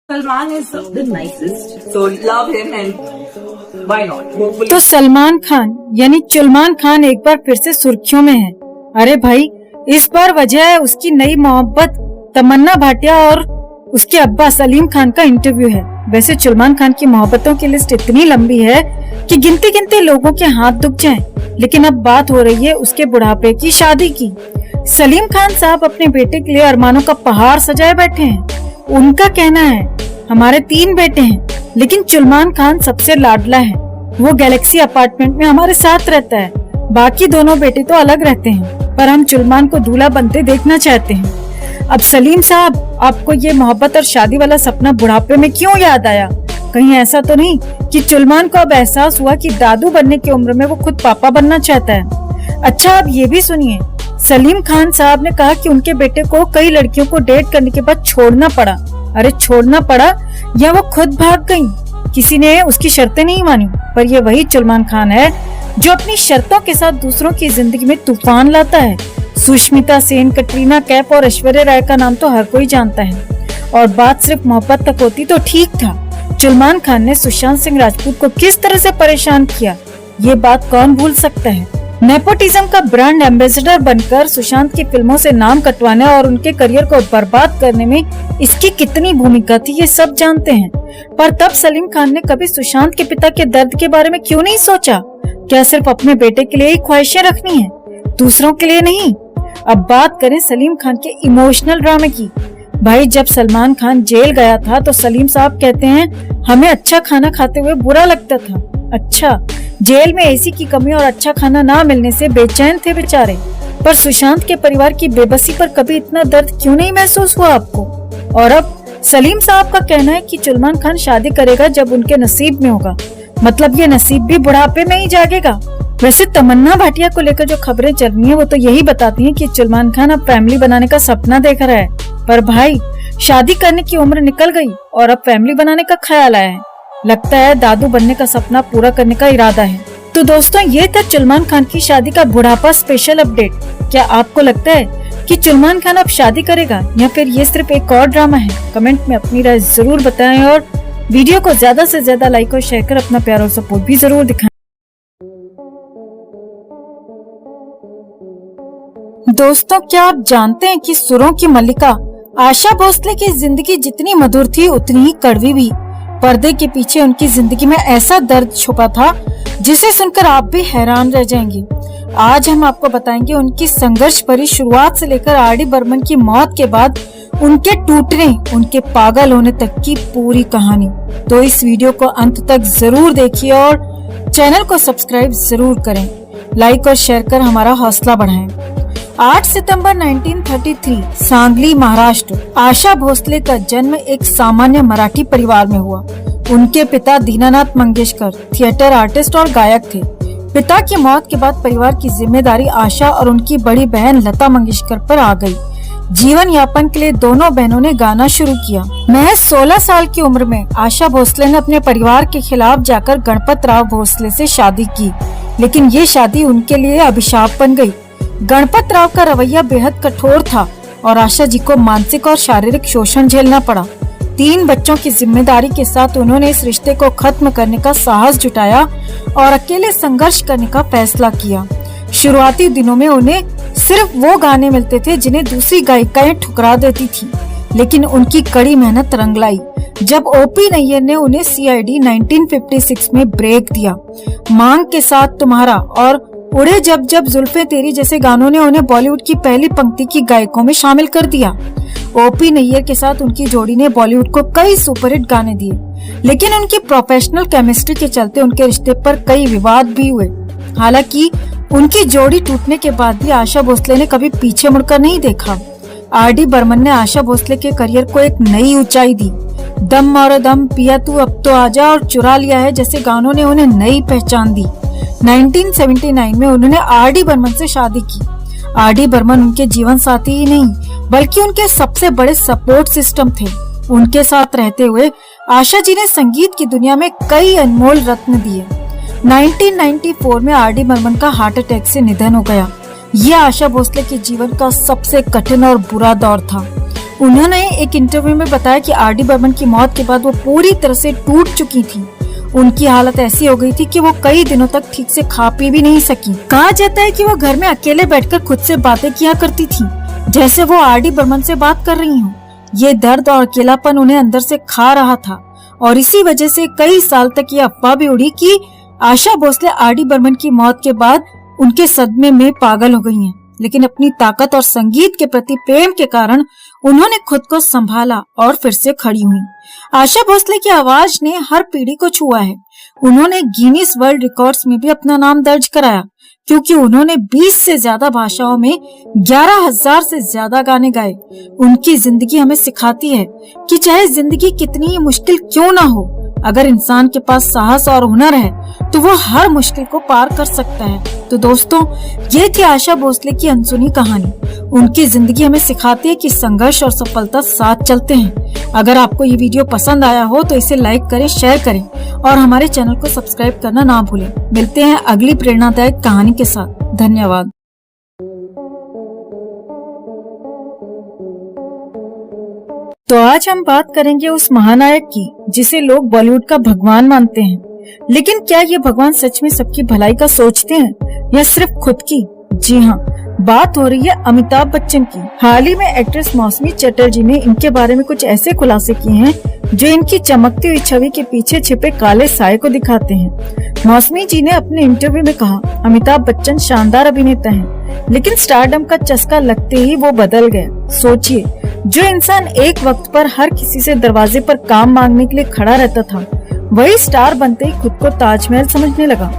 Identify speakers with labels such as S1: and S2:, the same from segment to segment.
S1: Salman is the nicest, so love him and why not? Hopefully.
S2: तो सलमान खान यानी चुलमान खान एक बार फिर से सुर्खियों में है। अरे भाई, इस बार वजह है उसकी नई मोहब्बत तमन्ना भाटिया और उसके अब्बा सलीम खान का इंटरव्यू है। वैसे चुलमान खान की मोहब्बतों की लिस्ट इतनी लंबी है कि गिनते गिनते लोगों के हाथ दुख जाएं। लेकिन अब बात हो रही है उसके बुढ़ापे की शादी की। सलीम खान साहब अपने बेटे के लिए अरमानों का पहाड़ सजाए बैठे हैं। उनका कहना है हमारे 3 बेटे हैं, लेकिन चुलमान खान सबसे लाडला है। वो गैलेक्सी अपार्टमेंट में हमारे साथ रहता है। बाकी दोनों बेटे तो अलग रहते हैं, पर हम चुलमान को दूल्हा बनते देखना चाहते हैं। अब सलीम साहब, आपको ये मोहब्बत और शादी वाला सपना बुढ़ापे में क्यों याद आया? कहीं ऐसा तो नहीं कि चुलमान को अब एहसास हुआ कि दादू बनने की उम्र में वो खुद पापा बनना चाहता है? अच्छा, अब ये भी सुनिए। सलीम खान साहब ने कहा कि उनके बेटे को कई लड़कियों को डेट करने के बाद छोड़ना पड़ा। अरे छोड़ना पड़ा या वो खुद भाग गयी? किसी ने उसकी शर्तें नहीं मानी। पर ये वही चुलमान खान है जो अपनी शर्तों के साथ दूसरों की जिंदगी में तूफान लाता है। सुष्मिता सेन, कटरीना कैफ और ऐश्वर्या राय का नाम तो हर कोई जानता है। और बात सिर्फ मोहब्बत तक होती तो ठीक था। चुलमान खान ने सुशांत सिंह राजपूत को किस तरह से परेशान किया, ये बात कौन भूल सकता है। नेपोटिज्म का ब्रांड एम्बेसडर बनकर सुशांत की फिल्मों से नाम कटवाने और उनके करियर को बर्बाद करने में इसकी कितनी भूमिका थी, ये सब जानते हैं। पर तब सलीम खान ने कभी सुशांत के पिता के दर्द के बारे में क्यों नहीं सोचा? क्या सिर्फ अपने बेटे के लिए ही ख्वाहिशें रखनी है, दूसरों के लिए नहीं? अब बात करें सलीम खान के इमोशनल ड्रामे की। भाई, जब सलमान खान जेल गया था तो सलीम साहब कहते हैं हमें अच्छा खाना खाते हुए बुरा लगता था। अच्छा, जेल में एसी की कमी और अच्छा खाना ना मिलने से बेचैन थे बेचारे। पर सुशांत के परिवार की बेबसी पर कभी इतना दर्द क्यों नहीं महसूस हुआ आपको? और अब सलीम साहब का कहना है कि चुलमान खान शादी करेगा जब उनके नसीब में होगा। मतलब ये नसीब भी बुढ़ापे में ही जागेगा। वैसे तमन्ना भाटिया को लेकर जो खबरें चल रही हैं वो तो यही बताती हैं कि चुलमान खान अब फैमिली बनाने का सपना देख रहा है। पर भाई, शादी करने की उम्र निकल गई और अब फैमिली बनाने का ख्याल आया है। लगता है दादू बनने का सपना पूरा करने का इरादा है। तो दोस्तों, ये था चुलमान खान की शादी का बुढ़ापा स्पेशल अपडेट। क्या आपको लगता है कि चुलमान खान अब शादी करेगा या फिर ये सिर्फ एक और ड्रामा है? कमेंट में अपनी राय जरूर बताएं और वीडियो को ज्यादा से ज्यादा लाइक और शेयर कर अपना प्यार और सपोर्ट भी जरूर दिखाएं। दोस्तों, क्या आप जानते हैं कि सुरों की मल्लिका आशा भोसले की जिंदगी जितनी मधुर थी उतनी ही कड़वी भी। पर्दे के पीछे उनकी जिंदगी में ऐसा दर्द छुपा था जिसे सुनकर आप भी हैरान रह जाएंगे। आज हम आपको बताएंगे उनकी संघर्ष भरी शुरुआत से लेकर आर डी बर्मन की मौत के बाद उनके टूटने, उनके पागल होने तक की पूरी कहानी। तो इस वीडियो को अंत तक जरूर देखिए और चैनल को सब्सक्राइब जरूर करें। लाइक और शेयर कर हमारा हौसला बढ़ाएं। 8 सितंबर 1933 सांगली, महाराष्ट्र। आशा भोसले का जन्म एक सामान्य मराठी परिवार में हुआ। उनके पिता दीनानाथ मंगेशकर थिएटर आर्टिस्ट और गायक थे। पिता की मौत के बाद परिवार की जिम्मेदारी आशा और उनकी बड़ी बहन लता मंगेशकर पर आ गई। जीवन यापन के लिए दोनों बहनों ने गाना शुरू किया। महज 16 साल की उम्र में आशा भोसले ने अपने परिवार के खिलाफ जाकर गणपत राव भोसले से शादी की, लेकिन ये शादी उनके लिए अभिशाप बन गई। गणपत राव का रवैया बेहद कठोर था और आशा जी को मानसिक और शारीरिक शोषण झेलना पड़ा। 3 बच्चों की जिम्मेदारी के साथ उन्होंने इस रिश्ते को खत्म करने का साहस जुटाया और अकेले संघर्ष करने का फैसला किया। शुरुआती दिनों में उन्हें सिर्फ वो गाने मिलते थे जिन्हें दूसरी गायिकाएं ठुकरा देती थी, लेकिन उनकी कड़ी मेहनत रंग लाई जब ओपी नैयर ने उन्हें सीआईडी 1956 में ब्रेक दिया। मांग के साथ तुम्हारा और उड़े जब जब जुल्फे तेरी जैसे गानों ने उन्हें बॉलीवुड की पहली पंक्ति की गायकों में शामिल कर दिया। ओपी नैयर के साथ उनकी जोड़ी ने बॉलीवुड को कई सुपरहिट गाने दिए, लेकिन उनकी प्रोफेशनल केमिस्ट्री के चलते उनके रिश्ते पर कई विवाद भी हुए। हालांकि उनकी जोड़ी टूटने के बाद भी आशा भोसले ने कभी पीछे मुड़कर नहीं देखा। आर डी बर्मन ने आशा भोसले के करियर को एक नई ऊंचाई दी। दम और दम, पिया तू अब तो आजा और चुरा लिया है जैसे गानों ने उन्हें नई पहचान दी। 1979 में उन्होंने आर डी बर्मन से शादी की। आर डी बर्मन उनके जीवन साथी ही नहीं बल्कि उनके सबसे बड़े सपोर्ट सिस्टम थे। उनके साथ रहते हुए आशा जी ने संगीत की दुनिया में कई अनमोल रत्न दिए। 1994 में आर डी बर्मन का हार्ट अटैक से निधन हो गया। यह आशा भोसले के जीवन का सबसे कठिन और बुरा दौर था। उन्होंने एक इंटरव्यू में बताया कि आर डी बर्मन की मौत के बाद वो पूरी तरह से टूट चुकी थी। उनकी हालत ऐसी हो गई थी कि वो कई दिनों तक ठीक से खा पी भी नहीं सकी। कहा जाता है कि वो घर में अकेले बैठकर खुद से बातें किया करती थी, जैसे वो आर डी बर्मन से बात कर रही हूँ। ये दर्द और अकेलापन उन्हें अंदर से खा रहा था और इसी वजह से कई साल तक ये अफवाह भी उड़ी कि आशा भोसले आर डी बर्मन की मौत के बाद उनके सदमे में पागल हो गई हैं। लेकिन अपनी ताकत और संगीत के प्रति प्रेम के कारण उन्होंने खुद को संभाला और फिर से खड़ी हुई। आशा भोसले की आवाज ने हर पीढ़ी को छुआ है। उन्होंने गिनीज वर्ल्ड रिकॉर्ड्स में भी अपना नाम दर्ज कराया, क्योंकि उन्होंने 20 से ज्यादा भाषाओं में 11,000 से ज्यादा गाने गाए। उनकी जिंदगी हमें सिखाती है कि चाहे जिंदगी कितनी ही मुश्किल क्यों ना हो, अगर इंसान के पास साहस और हुनर है तो वो हर मुश्किल को पार कर सकता है। तो दोस्तों, ये थी आशा भोसले की अनसुनी कहानी। उनकी जिंदगी हमें सिखाती है कि संघर्ष और सफलता साथ चलते हैं। अगर आपको ये वीडियो पसंद आया हो तो इसे लाइक करें, शेयर करें और हमारे चैनल को सब्सक्राइब करना ना भूलें। मिलते हैं अगली प्रेरणादायक कहानी के साथ। धन्यवाद। तो आज हम बात करेंगे उस महानायक की जिसे लोग बॉलीवुड का भगवान मानते हैं। लेकिन क्या ये भगवान सच में सबकी भलाई का सोचते हैं या सिर्फ खुद की? जी हाँ, बात हो रही है अमिताभ बच्चन की। हाल ही में एक्ट्रेस मौसमी चटर्जी ने इनके बारे में कुछ ऐसे खुलासे किए हैं जो इनकी चमकती हुई छवि के पीछे छिपे काले साए को दिखाते हैं। मौसमी जी ने अपने इंटरव्यू में कहा, अमिताभ बच्चन शानदार अभिनेता हैं, लेकिन स्टारडम का चस्का लगते ही वो बदल गए। सोचिए, जो इंसान एक वक्त पर हर किसी से दरवाजे पर काम मांगने के लिए खड़ा रहता था, वही स्टार बनते ही खुद को ताजमहल समझने लगा।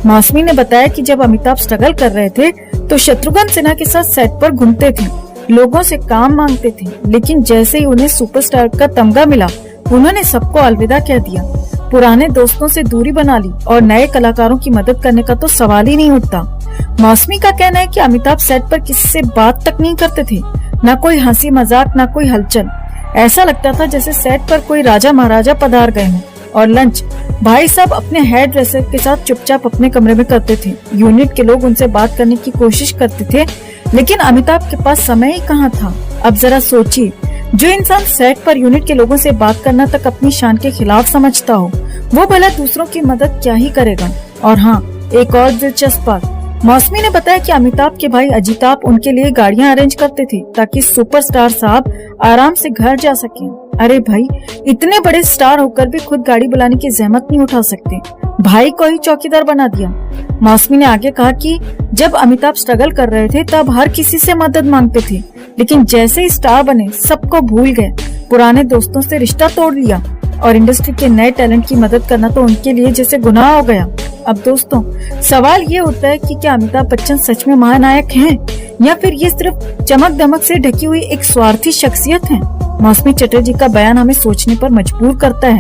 S2: मौसमी ने बताया कि जब अमिताभ स्ट्रगल कर रहे थे तो शत्रुघ्न सिन्हा के साथ सेट पर घूमते थे, लोगों से काम मांगते थे, लेकिन जैसे ही उन्हें सुपरस्टार का तमगा मिला, उन्होंने सबको अलविदा कह दिया। पुराने दोस्तों से दूरी बना ली और नए कलाकारों की मदद करने का तो सवाल ही नहीं उठता। मौसमी का कहना है कि अमिताभ सेट पर किसी से बात तक नहीं करते थे, न कोई हंसी मजाक, न कोई हलचल। ऐसा लगता था जैसे सेट पर कोई राजा महाराजा पधार गए हों। और लंच भाई साहब अपने हेयर ड्रेसर के साथ चुपचाप अपने कमरे में करते थे। यूनिट के लोग उनसे बात करने की कोशिश करते थे, लेकिन अमिताभ के पास समय ही कहाँ था। अब जरा सोचिए, जो इंसान सेट पर यूनिट के लोगों से बात करना तक अपनी शान के खिलाफ समझता हो, वो भला दूसरों की मदद क्या ही करेगा। और हाँ, एक और दिलचस्प बात, मौसमी ने बताया कि अमिताभ के भाई अजिताभ उनके लिए गाड़ियां अरेंज करते थे ताकि सुपरस्टार साहब आराम से घर जा सकें। अरे भाई, इतने बड़े स्टार होकर भी खुद गाड़ी बुलाने की जहमत नहीं उठा सकते, भाई को ही चौकीदार बना दिया। मौसमी ने आगे कहा कि जब अमिताभ स्ट्रगल कर रहे थे तब हर किसी से मदद मांगते थे, लेकिन जैसे ही स्टार बने सबको भूल गए, पुराने दोस्तों से रिश्ता तोड़ लिया और इंडस्ट्री के नए टैलेंट की मदद करना तो उनके लिए जैसे गुनाह हो गया। अब दोस्तों, सवाल ये उठता है कि क्या अमिताभ बच्चन सच में महानायक हैं या फिर ये सिर्फ चमक दमक से ढकी हुई एक स्वार्थी शख्सियत है? मौसमी चटर्जी का बयान हमें सोचने पर मजबूर करता है।